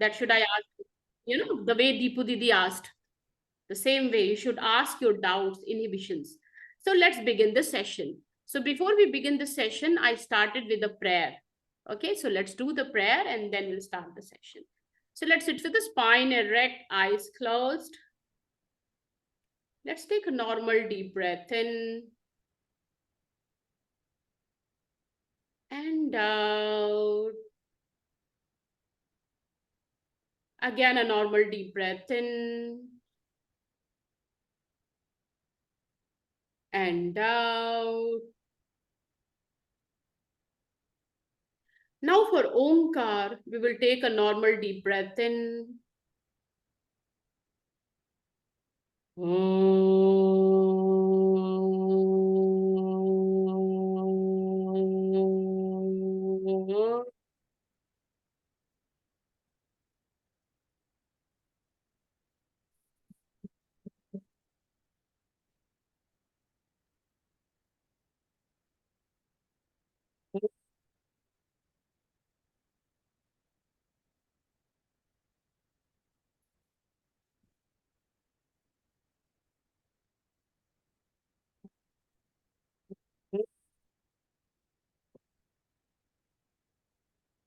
That should I ask, the way Deepu Didi asked. The same way you should ask your doubts, inhibitions. So let's begin the session. So before we begin the session, I started with a prayer. Okay, so let's do the prayer and then we'll start the session. So let's sit with the spine erect, eyes closed. Let's take a normal deep breath in and out. Again, a normal deep breath in and out. Now for Omkar, we will take a normal deep breath in.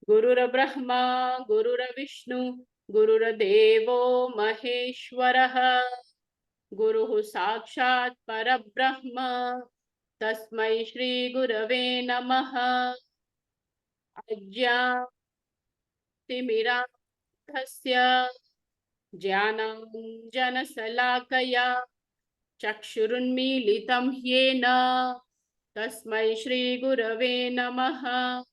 Gurura Brahma, Gurura Vishnu, Gurura Devo Maheshwaraha, Guruhu Sakshat Parabrahma, Tasmai Shri Gurave Namaha, Ajya Timirandhasya, Jnanam Janasalakaya, Chakshurunmilitam Yena, Tasmai Shri Gurave Namaha.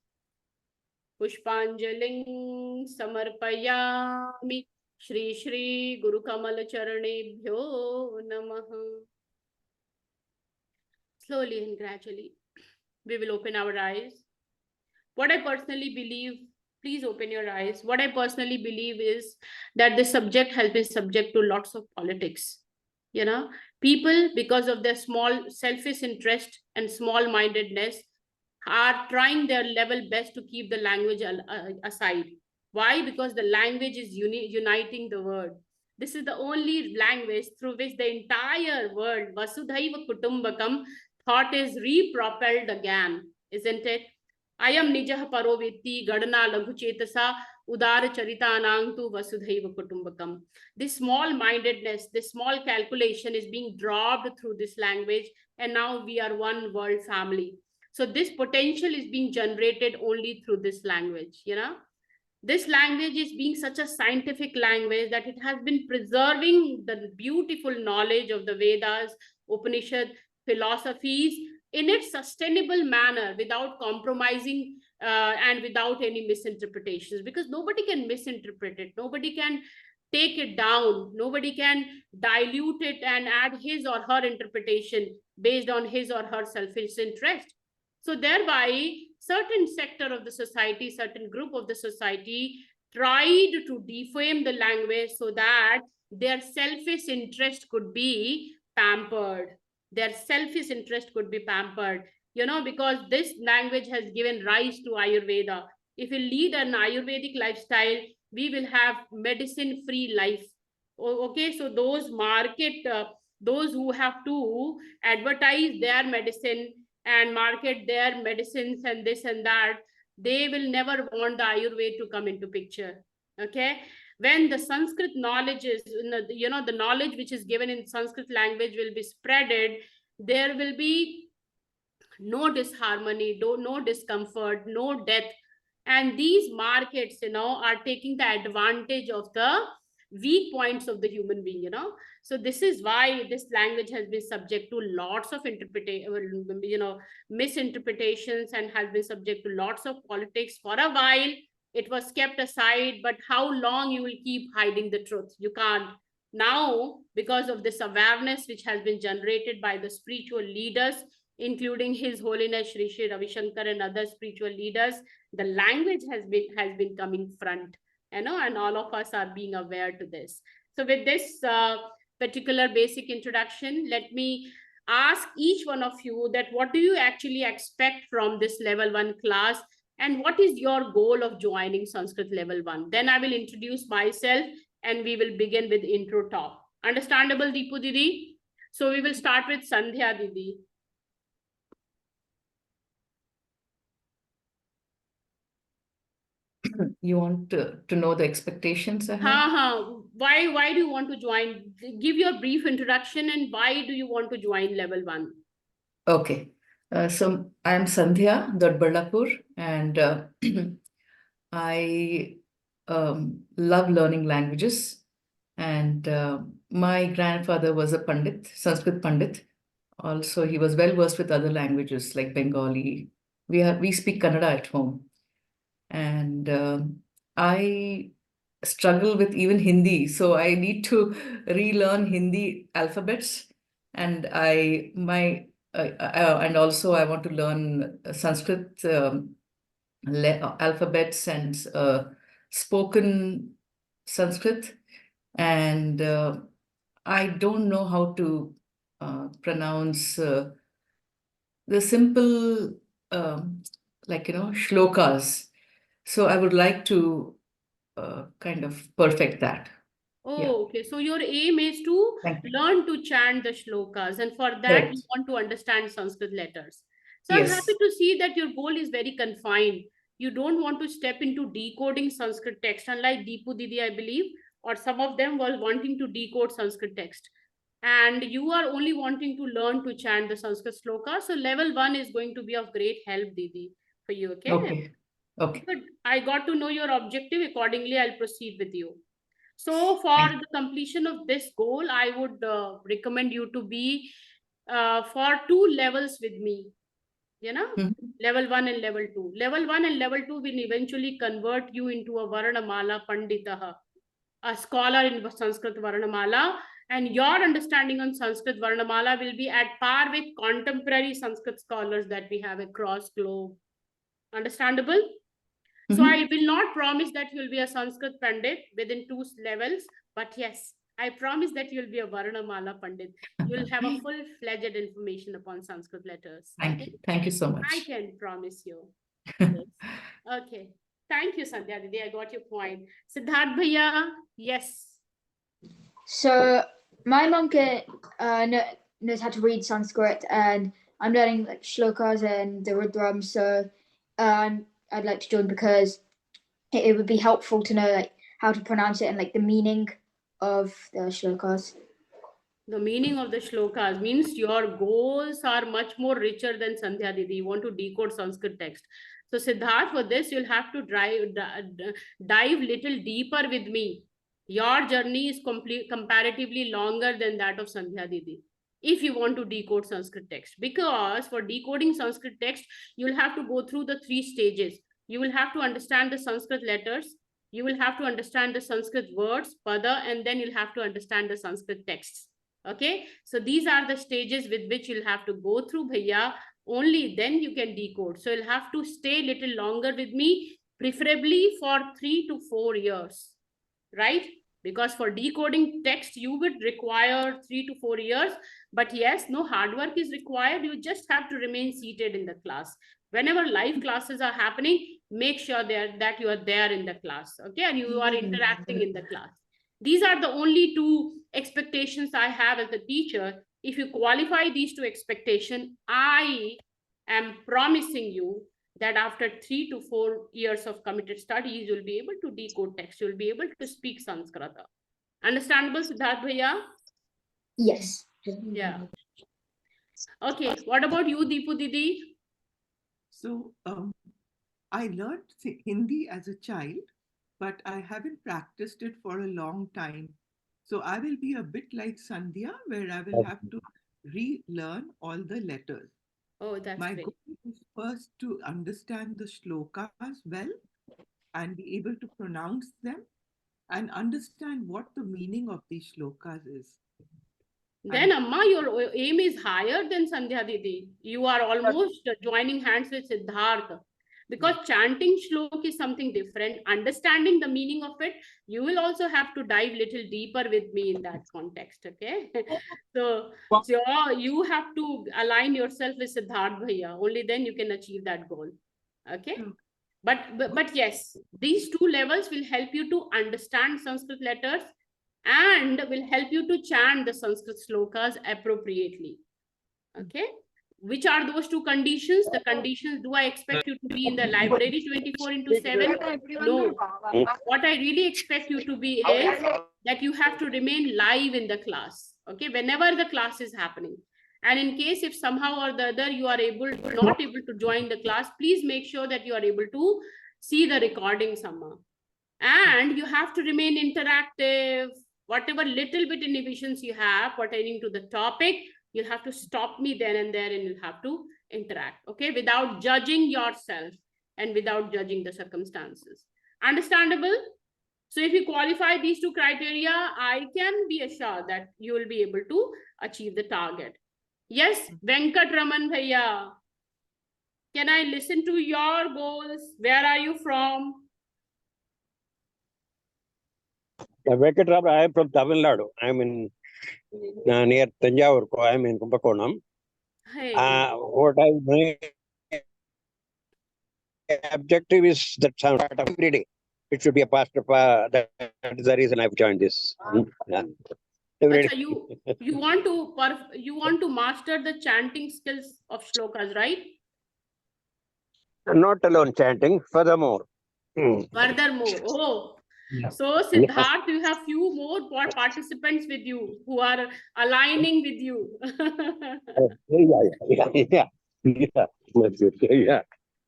पुष्पांजलिं समर्पयामि श्री श्री गुरुकमल चरणेभ्यो नमः. Slowly and gradually we will open our eyes. What I personally believe, please open your eyes. What I personally believe is that this subject has been subject to lots of politics. People, because of their small selfish interest and small mindedness, are trying their level best to keep the language aside. Why? Because the language is uniting the world. This is the only language through which the entire world, Vasudhaiva Kutumbakam, thought is repropelled again, isn't it? Ayam nijah parovetti gadana laghuchetasa udara charitanang tu Vasudhaiva Kutumbakam. This small-mindedness, this small calculation is being dropped through this language, and now we are one world family. So this potential is being generated only through this language. This language is being such a scientific language that it has been preserving the beautiful knowledge of the Vedas, Upanishad, philosophies in its sustainable manner without compromising and without any misinterpretations, because nobody can misinterpret it. Nobody can take it down. Nobody can dilute it and add his or her interpretation based on his or her selfish interest. So thereby, certain sector of the society, certain group of the society tried to defame the language so that their selfish interest could be pampered. Their selfish interest could be pampered, because this language has given rise to Ayurveda. If we lead an Ayurvedic lifestyle, we will have medicine-free life. Okay, so those who have to advertise their medicine and market their medicines and this and that, they will never want the Ayurveda to come into picture. Okay, when the Sanskrit knowledge is, the knowledge which is given in Sanskrit language will be spreaded, there will be no disharmony, no discomfort, no death. And these markets, are taking the advantage of the weak points of the human being, So this is why this language has been subject to lots of misinterpretations, and has been subject to lots of politics. For a while, it was kept aside, but how long you will keep hiding the truth? You can't. Now, because of this awareness which has been generated by the spiritual leaders, including His Holiness Shri Shri Ravi Shankar and other spiritual leaders, the language has been coming front, and all of us are being aware to this. So with this particular basic introduction, let me ask each one of you that what do you actually expect from this level 1 class, And what is your goal of joining Sanskrit level 1? Then I will introduce myself and we will begin with intro talk. Understandable, Deepu Didi? So we will start with Sandhya Didi. You want to know the expectations I have? Why do you want to join? Give your brief introduction and why do you want to join level 1? Okay. So I'm Sandhya Dodballapur, and I love learning languages. And my grandfather was a Pandit, Sanskrit Pandit. Also, he was well versed with other languages like Bengali. We speak Kannada at home. And I struggle with even Hindi, so I need to relearn Hindi alphabets, and and also I want to learn Sanskrit alphabets and spoken Sanskrit, and I don't know how to pronounce the simple shlokas. So I would like to kind of perfect that. Oh, Yeah. okay. So your aim is to learn to chant the shlokas, and for that you want to understand Sanskrit letters. So I'm happy to see that your goal is very confined. You don't want to step into decoding Sanskrit text, unlike Deepu Didi, I believe, or some of them was wanting to decode Sanskrit text. And you are only wanting to learn to chant the Sanskrit sloka. So level 1 is going to be of great help, Didi, for you. Okay. Good. I got to know your objective. Accordingly, I'll proceed with you. So for the completion of this goal, I would recommend you to be for 2 levels with me. Level 1 and level 2. Level 1 and level 2 will eventually convert you into a Varnamala Panditaha, a scholar in Sanskrit Varnamala, and your understanding on Sanskrit Varnamala will be at par with contemporary Sanskrit scholars that we have across globe. Understandable? So I will not promise that you'll be a Sanskrit Pandit within 2 levels, but yes, I promise that you'll be a Varnamala Pandit. You'll have a full-fledged information upon Sanskrit letters. Thank you. Thank you so much. I can promise you. Yes. Okay. Thank you, Sandhya Didi. I got your point. Siddharth Bhaiya, yes. So my mom knows how to read Sanskrit, and I'm learning like shlokas and the rudram. So I'd like to join because it would be helpful to know like how to pronounce it and like the meaning of the shlokas. The meaning of the shlokas means your goals are much more richer than Sandhya Didi. You want to decode Sanskrit text. So Siddharth, for this, you'll have to dive little deeper with me. Your journey is comparatively longer than that of Sandhya Didi, if you want to decode Sanskrit text. Because for decoding Sanskrit text, you'll have to go through the 3 stages. You will have to understand the Sanskrit letters. You will have to understand the Sanskrit words, pada, and then you'll have to understand the Sanskrit texts. Okay, so these are the stages with which you'll have to go through, Bhaiya. Only then you can decode. So you'll have to stay a little longer with me, preferably for 3 to 4 years, right? Because for decoding text, you would require 3 to 4 years. But yes, no hard work is required. You just have to remain seated in the class. Whenever live classes are happening, make sure that you are there in the class, okay? And you are interacting in the class. These are the only 2 expectations I have as a teacher. If you qualify these 2 expectations, I am promising you that after 3 to 4 years of committed studies, you'll be able to decode text. You'll be able to speak Sanskrit. Understandable, Siddharth Bhaiya? Yes. Yeah. Okay. What about you, Deepu Didi? So I learned Hindi as a child, but I haven't practiced it for a long time. So I will be a bit like Sandhya, where I will have to relearn all the letters. Oh, that's My great. goal is first to understand the shlokas well and be able to pronounce them and understand what the meaning of these shlokas is. Then, Amma, your aim is higher than Sandhya Didi. You are almost joining hands with Siddharth. Because chanting shlok is something different. Understanding the meaning of it, you will also have to dive little deeper with me in that context, okay? So you have to align yourself with Siddharth Bhaiya. Only then you can achieve that goal, okay? But yes, these two levels will help you to understand Sanskrit letters and will help you to chant the Sanskrit slokas appropriately. Okay. Which are those two conditions? The conditions, do I expect you to be in the library 24/7? No. What I really expect you to be is that you have to remain live in the class. Okay. Whenever the class is happening. And in case if somehow or the other you are not able to join the class, please make sure that you are able to see the recording somehow. And you have to remain interactive. Whatever little bit inhibitions you have pertaining to the topic, you'll have to stop me then and there and you'll have to interact, okay, without judging yourself and without judging the circumstances. Understandable? So if you qualify these two criteria, I can be assured that you will be able to achieve the target. Yes, Venkat Raman Bhaiya, can I listen to your goals? Where are you from? Venkat Raman, I am from Tamil Nadu. I am in near Tanjavur. I am in Kumbakonam. Hey. What my objective is that every day it should be a pastor. That is the reason I've joined this. Every Achha, day. you want to master the chanting skills of shlokas, right? Not alone chanting, furthermore. Furthermore, oh, Yeah. so Siddharth, you have few more participants with you who are aligning with you. Yeah.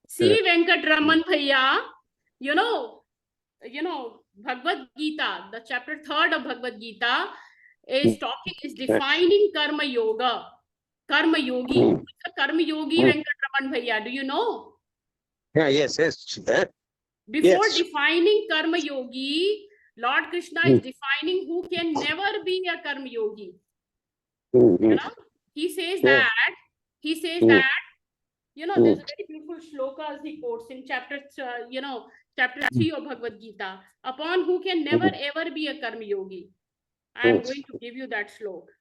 See, Venkat Raman Bhaiya, you know, Bhagavad Gita, the chapter 3 of Bhagavad Gita is defining karma yoga, karma yogi. Who is a karma yogi, Venkat Raman Bhaiya? Do you know? Yeah, yes. Before Yes. defining karma yogi, Lord Krishna is defining who can never be a karma yogi. You know, he says that, you know, there's a very beautiful shloka he quotes in chapter 3 of Bhagavad Gita, upon who can never ever be a karma yogi. I am going to give you that shloka.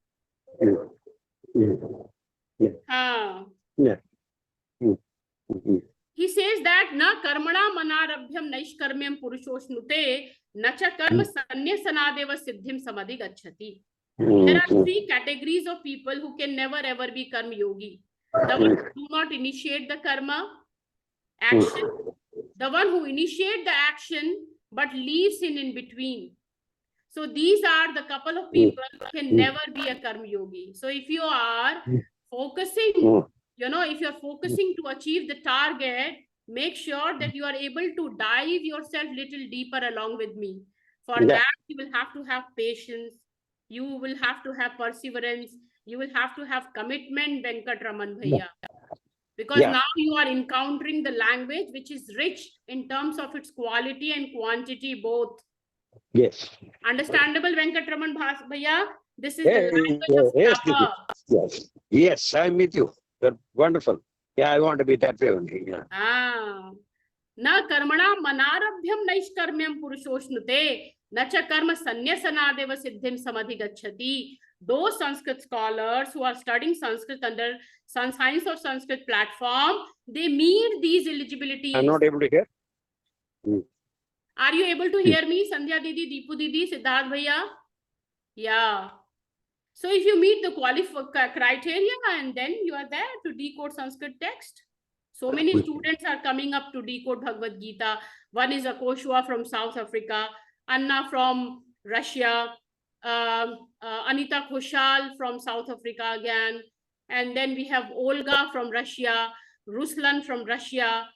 He says that na karmana manarabhyam naishkarmyam purushoshnute na cha karma sanyasanadeva siddhim samadhi gacchati. There are 3 categories of people who can never ever be karma yogi. The one who do not initiate the karma action, the one who initiate the action but leaves in between. So these are the couple of people who can never be a karma yogi. So if you are focusing, if you're focusing to achieve the target, make sure that you are able to dive yourself little deeper along with me. For that, you will have to have patience. You will have to have perseverance. You will have to have commitment, Venkat Raman Bhaiya. Because now you are encountering the language which is rich in terms of its quality and quantity both. Yes. Understandable, Venkat Raman Bhaiya? This is the language of power. Yes, I'm with you. You're wonderful. Yeah, I want to be that way only. Yeah. Na karmana manarabhyam naishkarmyam purushoshnute na cha karma sanyasanadeva siddhim samadhi gacchati. Those Sanskrit scholars who are studying Sanskrit under Science of Sanskrit platform, they meet these eligibilities. I'm not able to hear. Are you able to hear me, Sandhya Didi, Deepu Didi, Siddharth Bhaiya? Yeah. So if you meet the criteria, and then you are there to decode Sanskrit text. So many students are coming up to decode Bhagavad Gita. One is Akoshwa from South Africa, Anna from Russia, Anita Khoshal from South Africa again. And then we have Olga from Russia, Ruslan from Russia.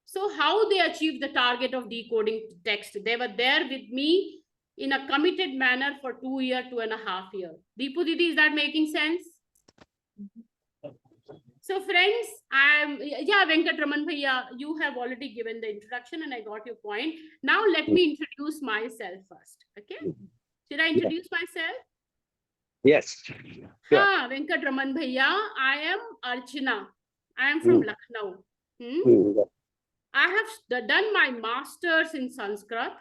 So how they achieved the target of decoding text? They were there with me in a committed manner for 2 years, 2.5 years. Deepu Didi, is that making sense? So friends, Venkat Raman Bhaiya, you have already given the introduction and I got your point. Now let me introduce myself first. Okay? Should I introduce myself? Yes. Venkat Raman Bhaiya, I am Archana. I am from Lucknow. I have done my master's in Sanskrit.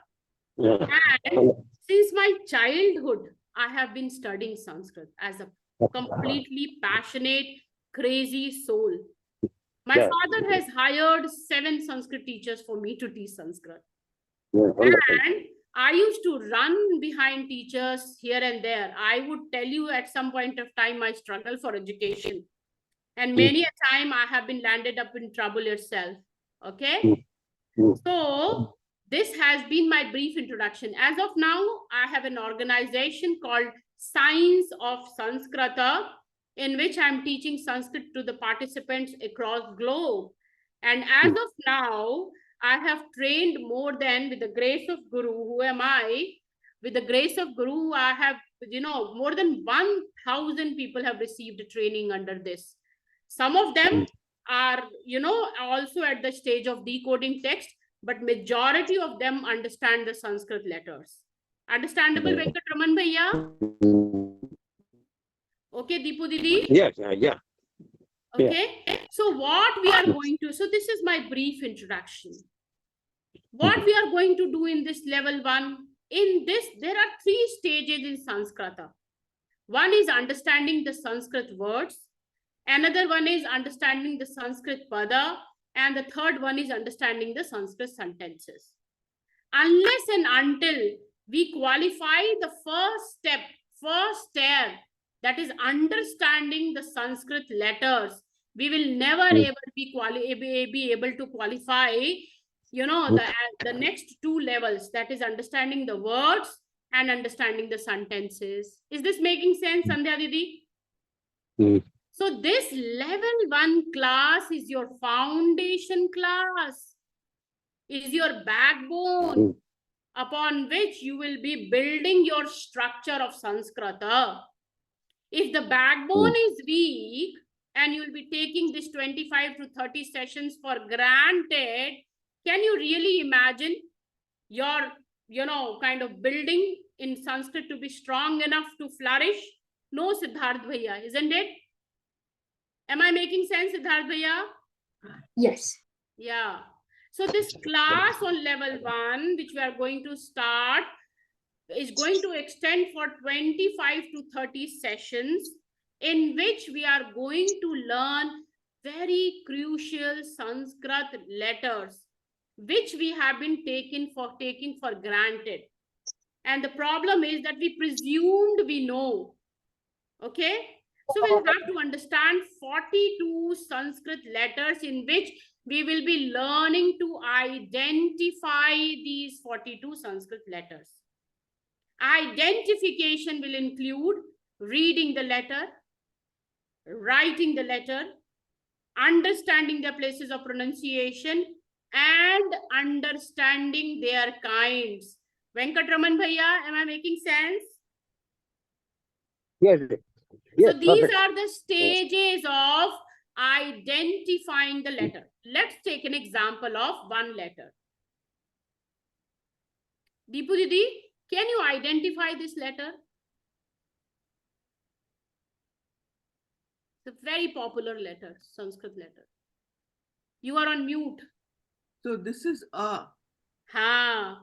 And since my childhood, I have been studying Sanskrit as a completely passionate, crazy soul. My Yeah. father has hired 7 Sanskrit teachers for me to teach Sanskrit. Yeah, wonderful. And I used to run behind teachers here and there. I would tell you at some point of time, I struggle for education. And many a time I have been landed up in trouble itself. Okay. So this has been my brief introduction. As of now, I have an organization called Science of Sanskrata, in which I'm teaching Sanskrit to the participants across globe. And as of now, I have trained more than, with the grace of Guru, who am I? With the grace of Guru, I have, more than 1,000 people have received training under this. Some of them are, also at the stage of decoding text, but majority of them understand the Sanskrit letters. Understandable, Venkatraman Bhaiya? Okay, Deepu Didi? Yes, yeah. Okay, so what we are going to, so this is my brief introduction. What we are going to do in this level 1, in this, there are 3 stages in Sanskrata. One is understanding the Sanskrit words. Another one is understanding the Sanskrit pada. And the third one is understanding the Sanskrit sentences. Unless and until we qualify the first step, that is understanding the Sanskrit letters, we will never ever be able to qualify, the next 2 levels, that is understanding the words and understanding the sentences. Is this making sense, Sandhya Didi? So this level 1 class is your foundation class, is your backbone upon which you will be building your structure of Sanskrata. If the backbone is weak and you will be taking this 25 to 30 sessions for granted, can you really imagine your, kind of building in Sanskrit to be strong enough to flourish? No, Siddharth Bhaiya, isn't it? Am I making sense, Siddharth Bhaiya? Yes. Yeah. So this class on level 1, which we are going to start, is going to extend for 25 to 30 sessions, in which we are going to learn very crucial Sanskrit letters, which we have been taking for granted. And the problem is that we presumed we know. Okay. So we'll have to understand 42 Sanskrit letters, in which we will be learning to identify these 42 Sanskrit letters. Identification will include reading the letter, writing the letter, understanding the places of pronunciation, and understanding their kinds. Venkatraman Bhaiya, am I making sense? Yes. Yes, So these perfect. are the stages of identifying the letter. Let's take an example of one letter. Deepu Didi, can you identify this letter? It's a very popular letter, Sanskrit letter. You are on mute. So this is a. Ha.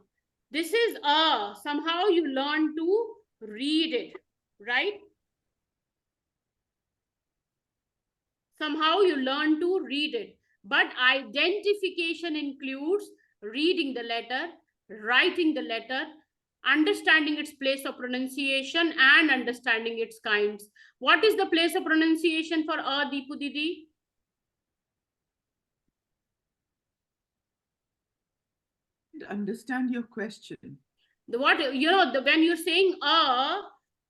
This is a. Somehow you learn to read it, right? Somehow you learn to read it. But identification includes reading the letter, writing the letter, understanding its place of pronunciation, and understanding its kinds. What is the place of pronunciation for a, Deepu Didi? Understand your question. When you're saying a,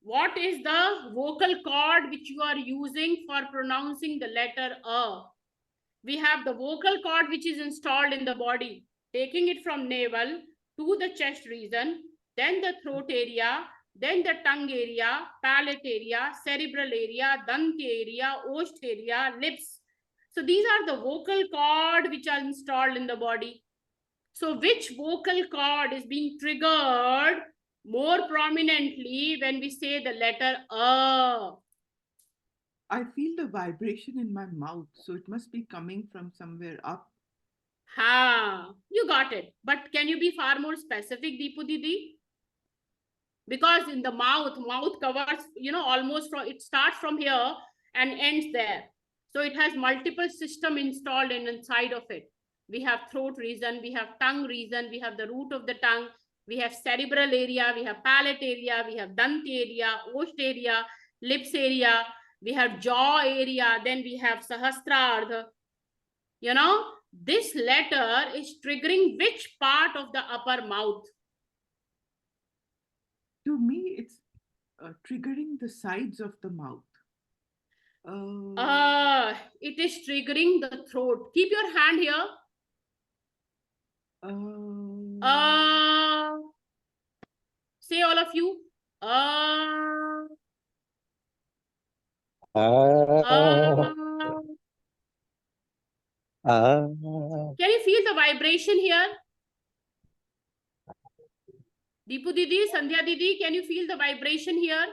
what is the vocal cord which you are using for pronouncing the letter a? We have the vocal cord which is installed in the body, taking it from navel to the chest region, then the throat area, then the tongue area, palate area, cerebral area, dant area, osht area, lips. So these are the vocal cord which are installed in the body. So which vocal cord is being triggered more prominently when we say the letter a? I feel the vibration in my mouth, so it must be coming from somewhere up. Ha, you got it. But can you be far more specific, Deepu Didi? Because in the mouth covers, almost from, it starts from here and ends there. So it has multiple system installed inside of it. We have throat region, we have tongue region, we have the root of the tongue, we have cerebral area, we have palate area, we have dant area, ost area, lips area, we have jaw area, then we have sahasrardha. You know, this letter is triggering which part of the upper mouth? To me, it's triggering the sides of the mouth. It is triggering the throat. Keep your hand here. Say all of you. Ah. Can you feel the vibration here? Deepu Didi, Sandhya Didi, can you feel the vibration here?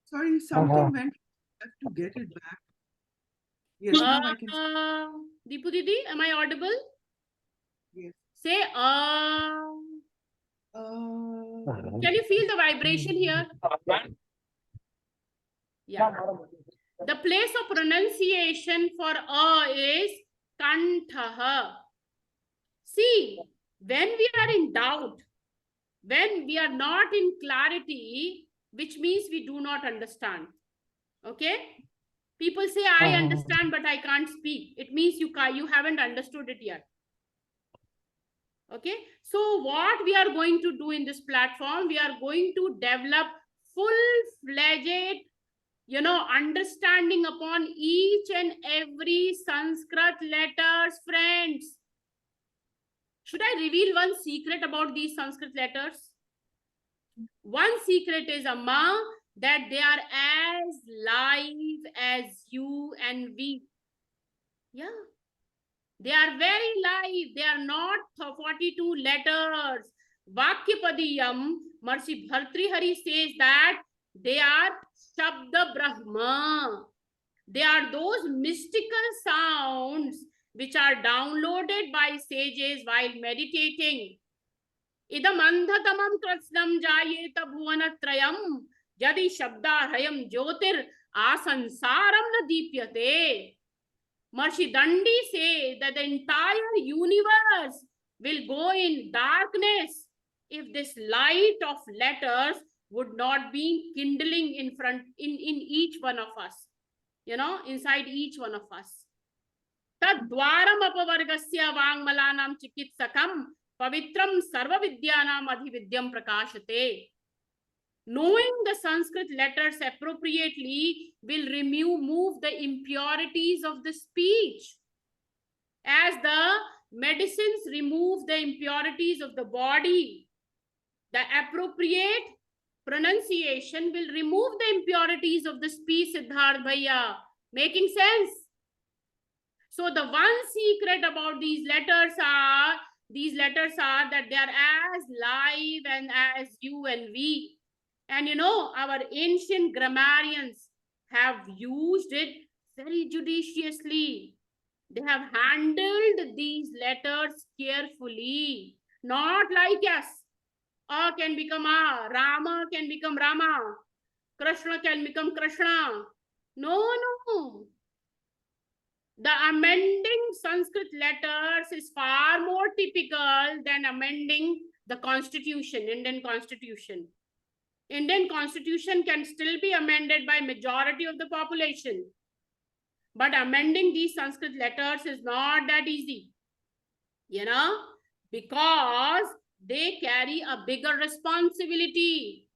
Sorry, something went. I have to get it back. Yes, now I can. Deepu Didi, am I audible? Yes. Say Can you feel the vibration here? Yeah. The place of pronunciation for is kantha. See, when we are in doubt, when we are not in clarity, which means we do not understand. Okay? People say, I understand, but I can't speak. It means you haven't understood it yet. Okay? So what we are going to do in this platform, we are going to develop full-fledged, understanding upon each and every Sanskrit letters, friends. Should I reveal one secret about these Sanskrit letters? One secret is, Amma, that they are as live as you and we. Yeah. They are very live. They are not 42 letters. Vakyapadiyam, Maharishi Bhartrihari says that they are Shabda Brahma. They are those mystical sounds which are downloaded by sages while meditating. Idam andhatamam krasnam jayeta bhuvanatrayam yadi shabdarhayam jyotir asansaram na deepyate. Maharishi Dandi say that the entire universe will go in darkness if this light of letters would not be kindling in each one of us. Inside each one of us. Tad dwaram apavargasya vangmalanam chikitsakam pavitram sarva vidyanam adhividyam prakashate. Knowing the Sanskrit letters appropriately will move the impurities of the speech. As the medicines remove the impurities of the body, the appropriate pronunciation will remove the impurities of the speech, Siddharth Bhaiya. Making sense? So the one secret about these letters are that they are as live and as you and we. And our ancient grammarians have used it very judiciously. They have handled these letters carefully. Not like us. A can become A, Rama can become Rama, Krishna can become Krishna. No. The amending Sanskrit letters is far more typical than amending the Constitution, Indian Constitution. Indian Constitution can still be amended by majority of the population. But amending these Sanskrit letters is not that easy. Because they carry a bigger responsibility.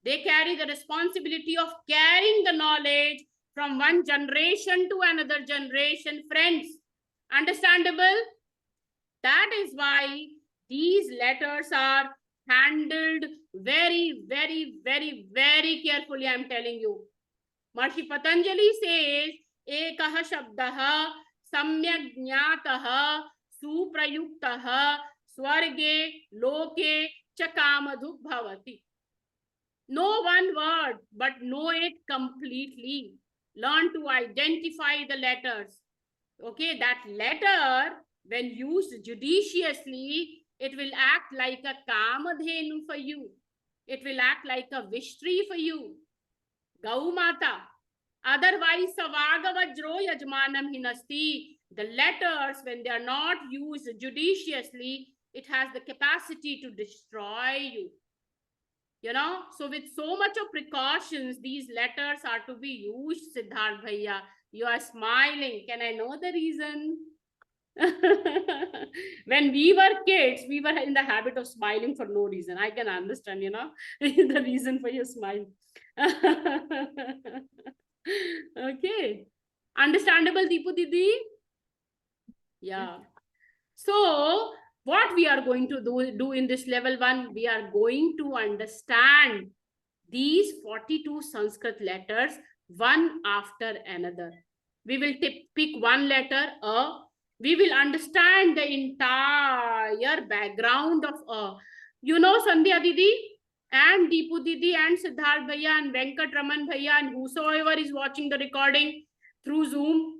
They carry the responsibility of carrying the knowledge from one generation to another generation, friends. Understandable? That is why these letters are handled very, very, very, very carefully, I am telling you. Maharishi Patanjali says, Ekaha Shabdaha Samyak Jnataha Suprayuktaha Swarge Loke Chakamadhu Bhavati. Know one word, but know it completely. Learn to identify the letters. Okay, that letter, when used judiciously, it will act like a Kamadhenu for you. It will act like a Vishtri for you. Gau Mata. Otherwise, savaga vajro yajmanam hinasti. The letters, when they are not used judiciously, it has the capacity to destroy you. You know, so with so much of precautions, these letters are to be used, Siddharth Bhaiya. You are smiling. Can I know the reason? When we were kids, we were in the habit of smiling for no reason. I can understand, you know, the reason for your smile. Okay. Understandable, Deepu Didi? Yeah. So, what we are going to do in this level 1, we are going to understand these 42 Sanskrit letters one after another. We will pick one letter, A. We will understand the entire background of A. You know, Sandhya Didi and Deepu Didi and Siddharth Bhaiya and Venkat Raman Bhaiya and whosoever is watching the recording through Zoom,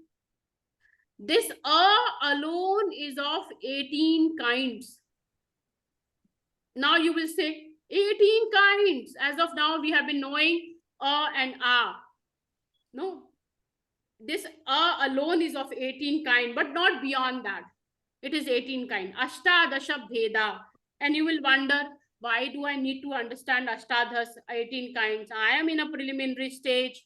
this A alone is of 18 kinds. Now you will say, 18 kinds. As of now, we have been knowing A and A. No. This A alone is of 18 kind, but not beyond that. It is 18 kind. Ashtadasha Bheda. And you will wonder, why do I need to understand Ashtadhas 18 kinds? I am in a preliminary stage.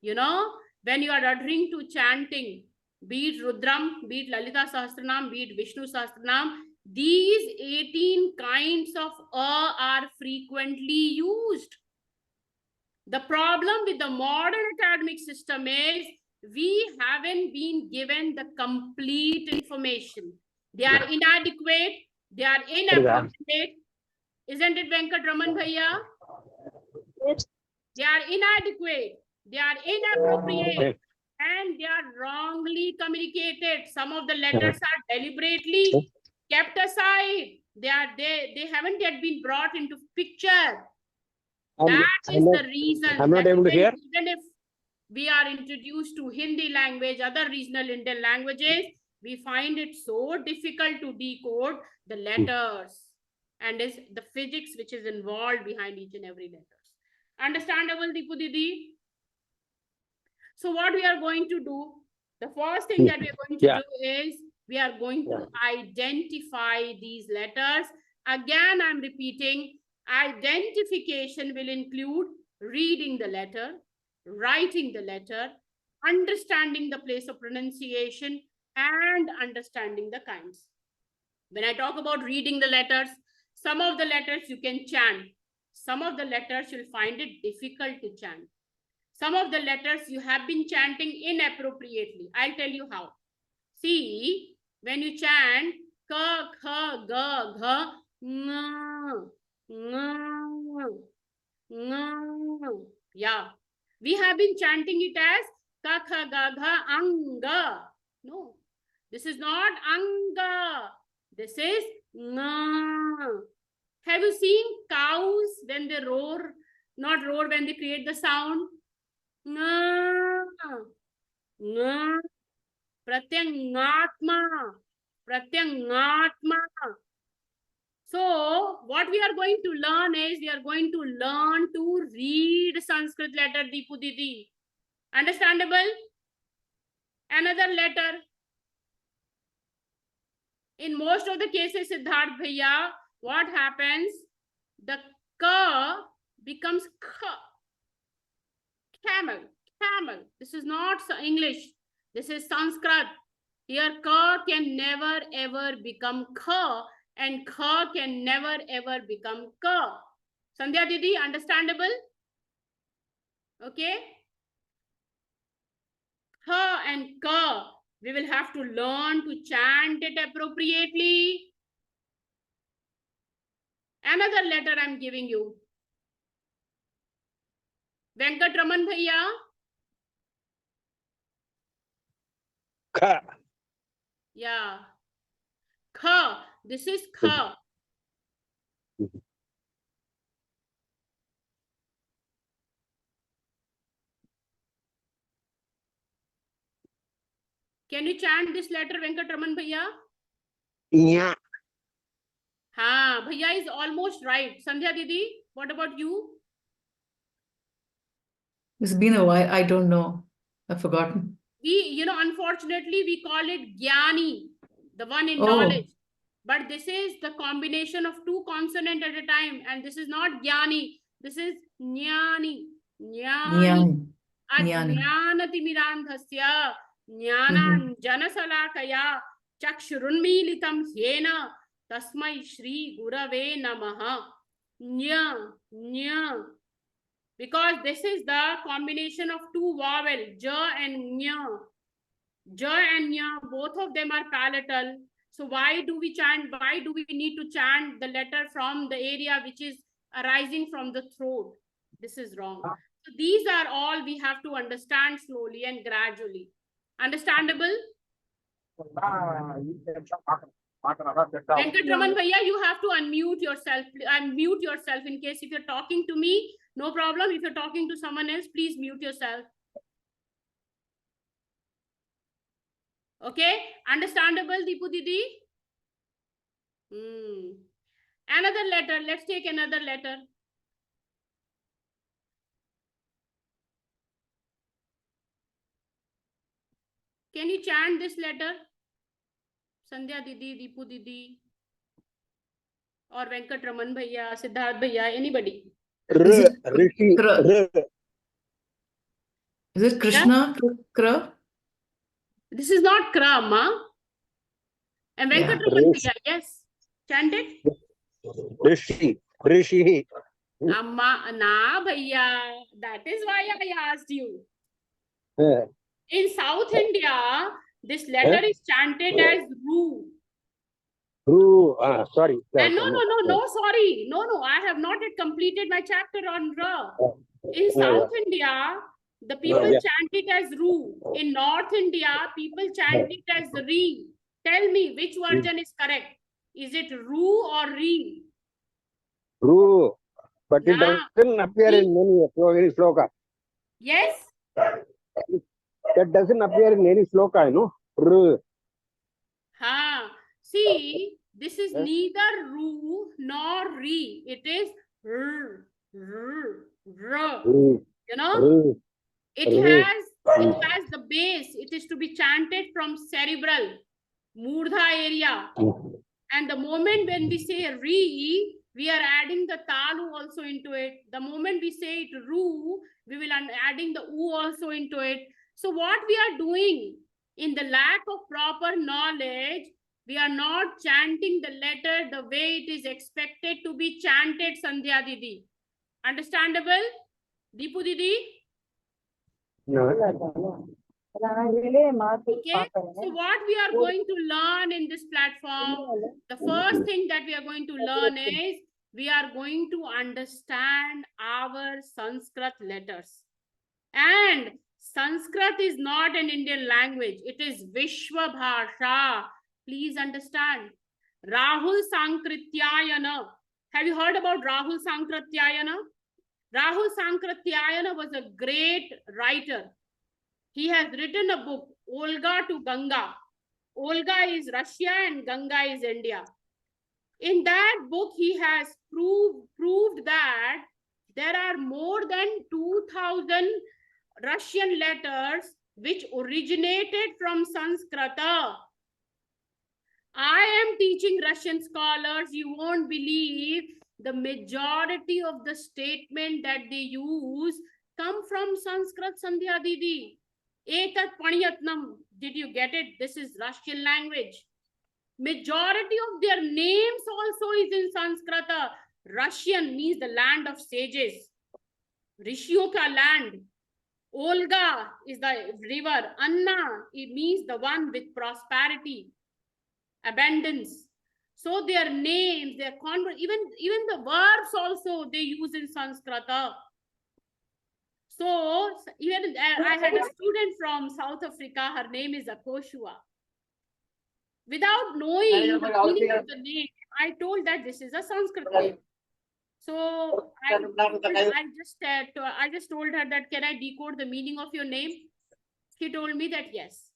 You know, when you are adhering to chanting, be it Rudram, be it Lalita Sahasranam, be it Vishnu Sahasranam, these 18 kinds of A are frequently used. The problem with the modern academic system is we haven't been given the complete information. They are inadequate, they are inappropriate. Isn't it, Venkat Raman Bhaiya? They are inadequate, they are inappropriate, and they are wrongly communicated. Some of the letters are deliberately kept aside. They haven't yet been brought into picture. That is the reason. I'm not able to hear. Even if we are introduced to Hindi language, other regional Indian languages, we find it so difficult to decode the letters and is the physics which is involved behind each and every letter. Understandable, Deepu Didi? So what we are going to do, the first thing that we are going to do is we are going to identify these letters. Again, I'm repeating, identification will include reading the letter, writing the letter, understanding the place of pronunciation, and understanding the kinds. When I talk about reading the letters, some of the letters you can chant. Some of the letters you'll find it difficult to chant. Some of the letters you have been chanting inappropriately. I'll tell you how. See, when you chant ka, kha, ga, gha, nga, nga, nga. Yeah. We have been chanting it as ka, kha, ga, gha, anga. No. This is not anga. This is nga. Have you seen cows when they roar? Not roar, when they create the sound? Nga. Nga. Pratyangatma. Pratyangatma. So, what we are going to learn is, we are going to learn to read Sanskrit letter, Deepu Didi. Understandable? Another letter. In most of the cases, Siddharth Bhaiya, what happens? The ka becomes kha. Camel, camel. This is not English. This is Sanskrit. Here, ka can never ever become kha, and kha can never ever become ka. Sandhya Didi, understandable? Okay. Kha and ka, we will have to learn to chant it appropriately. Another letter I'm giving you. Venkat Raman Bhaiya. Kha. Yeah. Kha. This is kha. Can you chant this letter, Venkat Raman Bhaiya? Yeah. Ha, Bhaiya is almost right. Sandhya Didi, what about you? It's been a while. I don't know. I've forgotten. We, unfortunately, we call it Gyani, the one in Oh. knowledge. But this is the combination of two consonants at a time. And this is not Gyani. This is Jnani. Jnani. Jnani. Ajnanatimirandhasya jnananjanasalakaya chakshurunmilitam yena tasmai shri gurave namaha. Nya. Because this is the combination of two vowels, ja and nya. Ja and nya, both of them are palatal. So why do we chant? Why do we need to chant the letter from the area which is arising from the throat? This is wrong. So these are all we have to understand slowly and gradually. Understandable? Venkatraman Bhaiya, you have to unmute yourself. Unmute yourself in case if you're talking to me, no problem. If you're talking to someone else, please mute yourself. Okay, understandable, Deepu Didi? Another letter. Let's take another letter. Can you chant this letter? Sandhya Didi, Deepu Didi, or Venkatraman Bhaiya, Siddharth Bhaiya, anybody? Is it Rishi, Kra? Is it Krishna? Kra? This is not Kra, Ma. And Yeah. Venkatraman Bhaiya, yes. Chant it. Rishi. Amma, na Bhaiya. That is why I asked you. In South India, this letter is chanted as Ru. Sorry. And no, sorry. No, I have not yet completed my chapter on Ra. In South India, the people chant it as Ru. In North India, people chant it as Re. Tell me which version is correct. Is it Ru or Re? Ru. But it Yeah. doesn't appear in many sloka. Yes? That doesn't appear in any sloka, Ru. See, this is neither Ru nor Re. It is R. Ru. It has the base. It is to be chanted from cerebral, Murdha area. And the moment when we say Re, we are adding the Talu also into it. The moment we say it Ru, we will adding the U also into it. So what we are doing in the lack of proper knowledge, we are not chanting the letter the way it is expected to be chanted, Sandhya Didi. Understandable? Deepu Didi? Okay, so what we are going to learn in this platform, the first thing that we are going to learn is we are going to understand our Sanskrit letters. And Sanskrit is not an Indian language. It is Vishwa Bhasha. Please understand. Rahul Sankrityayana. Have you heard about Rahul Sankrityayana? Rahul Sankrityayana was a great writer. He has written a book, Olga to Ganga. Olga is Russia and Ganga is India. In that book, he has proved that there are more than 2,000 Russian letters which originated from Sanskrit. I am teaching Russian scholars. You won't believe the majority of the statement that they use come from Sanskrit, Sandhya Didi. Etat Paniyatnam. Did you get it? This is Russian language. Majority of their names also is in Sanskrit. Russian means the land of sages. Rishiyon ka land. Olga is the river. Anna, it means the one with prosperity, abundance. So their names, their even the verbs also they use in Sanskrit. So even I had a student from South Africa. Her name is Akoshua. Without knowing the meaning of the name, I told that this is a Sanskrit name. So I just told her that, can I decode the meaning of your name? She told me that yes.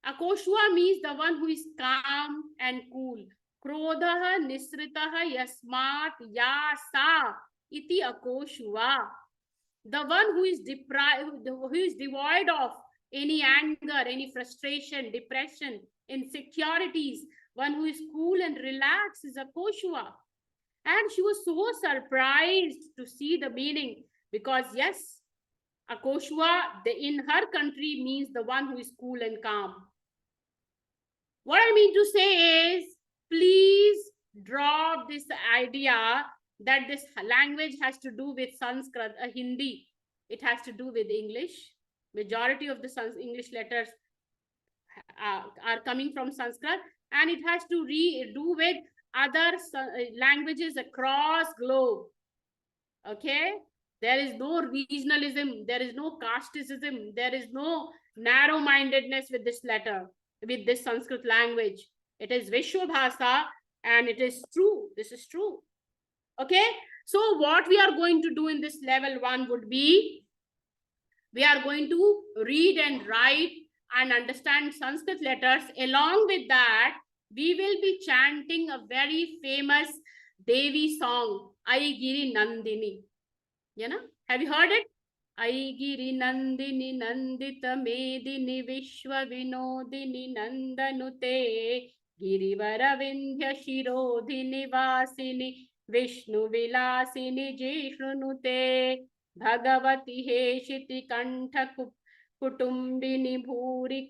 Akoshua means the one who is calm and cool. Krodhaha nisritaha yasmat yasa iti Akoshua. The one who is deprived, who is devoid of any anger, any frustration, depression, insecurities. One who is cool and relaxed is a Koshua. And she was so surprised to see the meaning because, yes, a Koshua in her country means the one who is cool and calm. What I mean to say is, please drop this idea that this language has to do with Sanskrit, Hindi. It has to do with English. Majority of the English letters are coming from Sanskrit, and it has to do with other languages across globe. Okay, there is no regionalism, there is no casteism, there is no narrow-mindedness with this letter, with this Sanskrit language. It is Vishwa Bhasa, and it is true. This is true. Okay, so what we are going to do in this level 1 would be, we are going to read and write and understand Sanskrit letters. Along with that, we will be chanting a very famous Devi song, Aigiri Nandini. You know, have you heard it? Aigiri Nandini Nandita Medini Vishwa Vinodini Nandanute Girivara Vindhya Shirodhini Vasini Vishnu Vilasini Jishrunute Bhagavati Heshiti Kantha Kutumbini Bhuri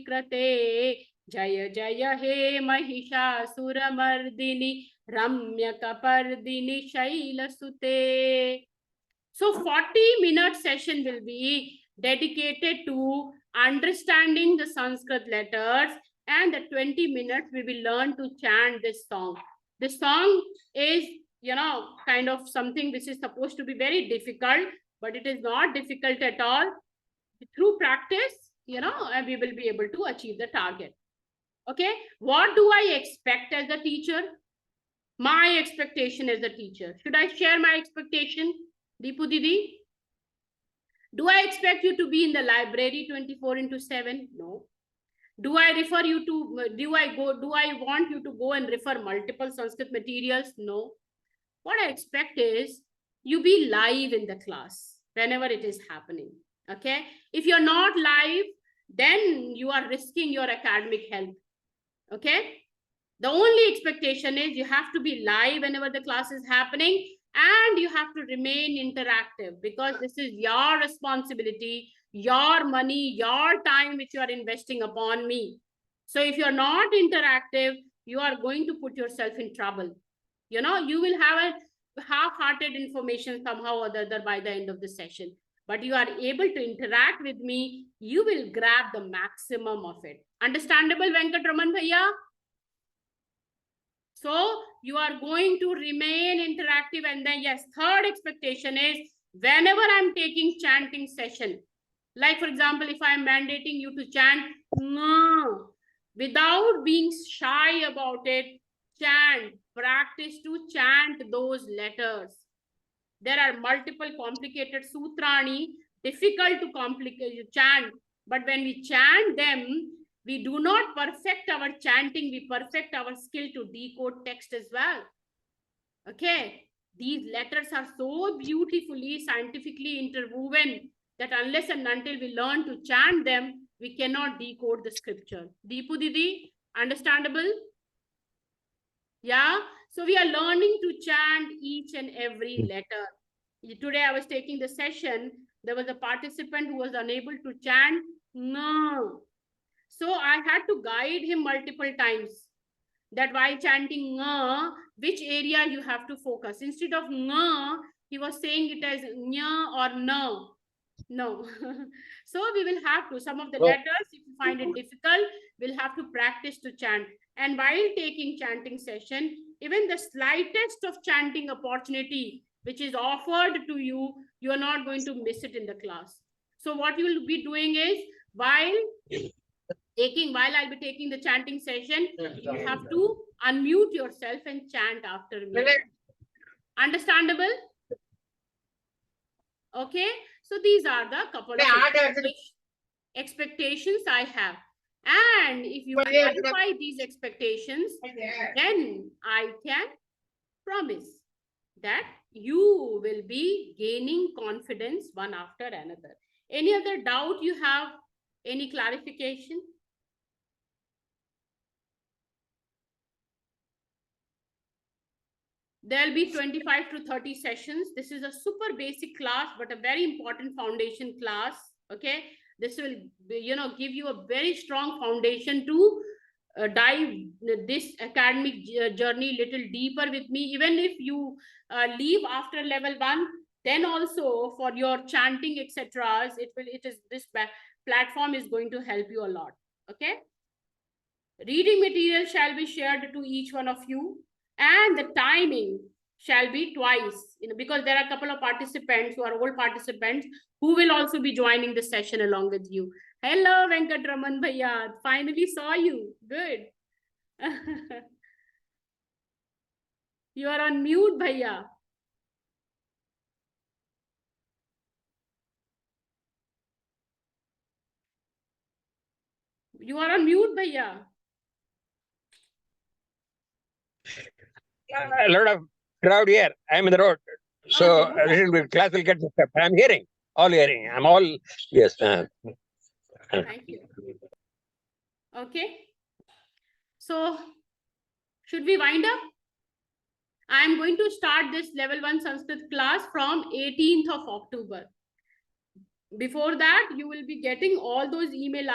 Krate Jaya Jaya He Mahishasuramardini Ramya Kapardini Shaila Sute. So 40-minute session will be dedicated to understanding the Sanskrit letters, and the 20 minutes we will learn to chant this song. This song is, you know, kind of something which is supposed to be very difficult, but it is not difficult at all. Through practice, you know, and we will be able to achieve the target. Okay, what do I expect as a teacher? My expectation as a teacher. Should I share my expectation, Deepu Didi? Do I expect you to be in the library 24/7? No. Do I refer you to, do I want you to go and refer multiple Sanskrit materials? No. What I expect is you be live in the class whenever it is happening. Okay. If you're not live, then you are risking your academic health. Okay. The only expectation is you have to be live whenever the class is happening, and you have to remain interactive, because this is your responsibility, your money, your time which you are investing upon me. So if you're not interactive, you are going to put yourself in trouble. You know, you will have a half-hearted information somehow or the other by the end of the session. But you are able to interact with me, you will grab the maximum of it. Understandable, Venkatraman Bhaiya? So you are going to remain interactive. And then, yes, third expectation is whenever I'm taking chanting session, like for example, if I'm mandating you to chant without being shy about it, chant, practice to chant those letters. There are multiple complicated sutrani, difficult to chant, but when we chant them, we do not perfect our chanting, we perfect our skill to decode text as well. Okay, these letters are so beautifully scientifically interwoven that unless and until we learn to chant them, we cannot decode the scripture. Deepu Didi, understandable? Yeah, so we are learning to chant each and every letter. Today I was taking the session, there was a participant who was unable to chant no. So I had to guide him multiple times that while chanting nga, which area you have to focus. Instead of nga, he was saying it as nya or no. No. So we will have to, some of the letters, if you find it difficult, we'll have to practice to chant. And while taking chanting session, even the slightest of chanting opportunity which is offered to you, you are not going to miss it in the class. So what you will be doing is, while I'll be taking the chanting session, you have to unmute yourself and chant after me. Understandable? Okay, so these are the couple of expectations I have. And if you clarify these expectations, then I can promise that you will be gaining confidence one after another. Any other doubt you have? Any clarification? There'll be 25 to 30 sessions. This is a super basic class, but a very important foundation class. Okay. This will, give you a very strong foundation to dive this academic journey little deeper with me. Even if you leave after level 1, then also for your chanting, etc., this platform is going to help you a lot. Okay. Reading material shall be shared to each one of you, and the timing shall be twice, because there are a couple of participants who are old participants who will also be joining the session along with you. Hello, Venkatraman Bhaiya. Finally saw you. Good. You are on mute, Bhaiya. You are on mute, Bhaiya. A lot of crowd here. I'm in the road. So Okay. a little bit class will get disturbed. I'm hearing, all hearing. I'm all, yes. Thank you. Okay. So, should we wind up? I am going to start this level 1 Sanskrit class from 18th of October. Before that, you will be getting all those email,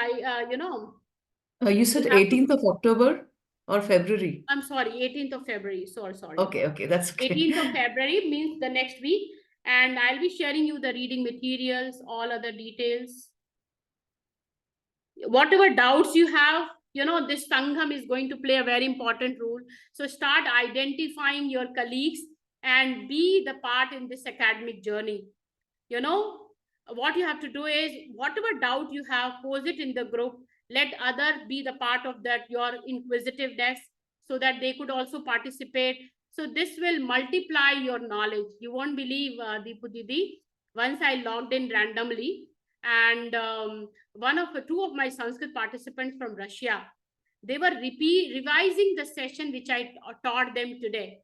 You said You have to- 18th of October or February? I'm sorry, 18th of February. Sorry. Okay, that's okay. 18th of February means the next week. And I'll be sharing you the reading materials, all other details. Whatever doubts you have, this Sangham is going to play a very important role. So start identifying your colleagues and be the part in this academic journey. What you have to do is, whatever doubt you have, pose it in the group. Let others be the part of that, your inquisitiveness, so that they could also participate. So this will multiply your knowledge. You won't believe, Deepu Didi, once I logged in randomly, and two of my Sanskrit participants from Russia, they were revising the session which I taught them today.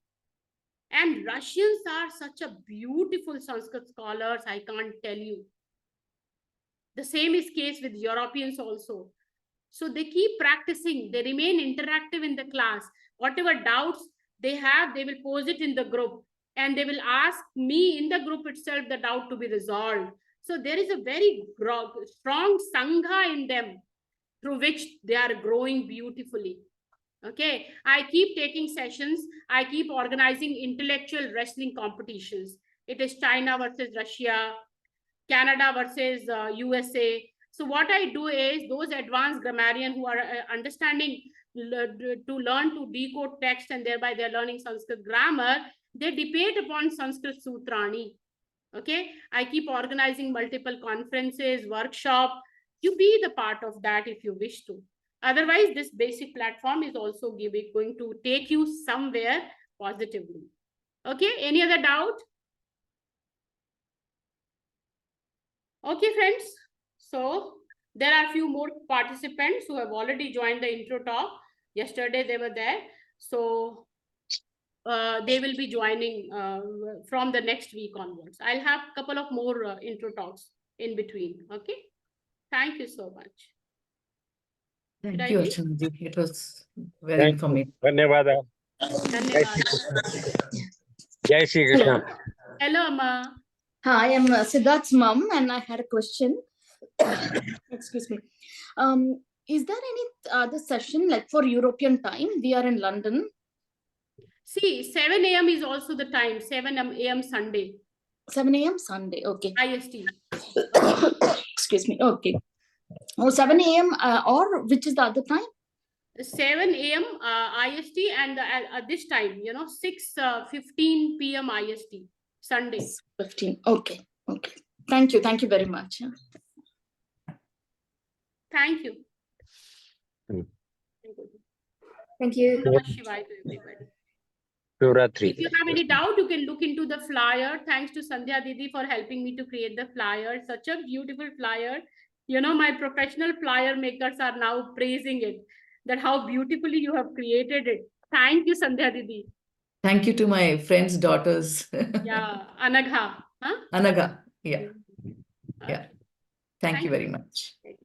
And Russians are such a beautiful Sanskrit scholars, I can't tell you. The same is case with Europeans also. So they keep practicing. They remain interactive in the class. Whatever doubts they have, they will pose it in the group. And they will ask me in the group itself the doubt to be resolved. So there is a very strong Sangha in them, through which they are growing beautifully. Okay, I keep taking sessions. I keep organizing intellectual wrestling competitions. It is China versus Russia, Canada versus USA. So what I do is, those advanced grammarians who are understanding to learn to decode text, and thereby they're learning Sanskrit grammar, they debate upon Sanskrit Sutrani. Okay, I keep organizing multiple conferences, workshop. You be the part of that if you wish to. Otherwise, this basic platform is also going to take you somewhere positively. Okay, any other doubt? Okay, friends. So there are a few more participants who have already joined the intro talk. Yesterday they were there. So they will be joining from the next week onwards. I'll have a couple of more intro talks in between. Okay. Thank you so much. Thank you, Archana ji. It was very Thank you. informative. Dhanyavada. Jai Shri Krishna. Hello, Amma. Hi, I'm Siddharth's mom, and I had a question. Excuse me. Is there any other session like for European time? We are in London. See, 7 a.m. is also the time, 7 a.m. Sunday. 7 a.m. Sunday. Okay. IST. Excuse me. Okay. Oh, 7 a.m. Or which is the other time? 7 a.m. IST, and at this time, 6:15 p.m. IST, Sunday. 15. Okay. Okay. Thank you. Thank you very much. Thank you. Thank you. Namah Shivaya to everybody. Shivratri. If you have any doubt, you can look into the flyer. Thanks to Sandhya Didi for helping me to create the flyer. Such a beautiful flyer. My professional flyer makers are now praising it, that how beautifully you have created it. Thank you, Sandhya Didi. Thank you to my friends' daughters. Yeah, Anagha. Huh? Anaga. Yeah. Yeah. Thank you very much. Thank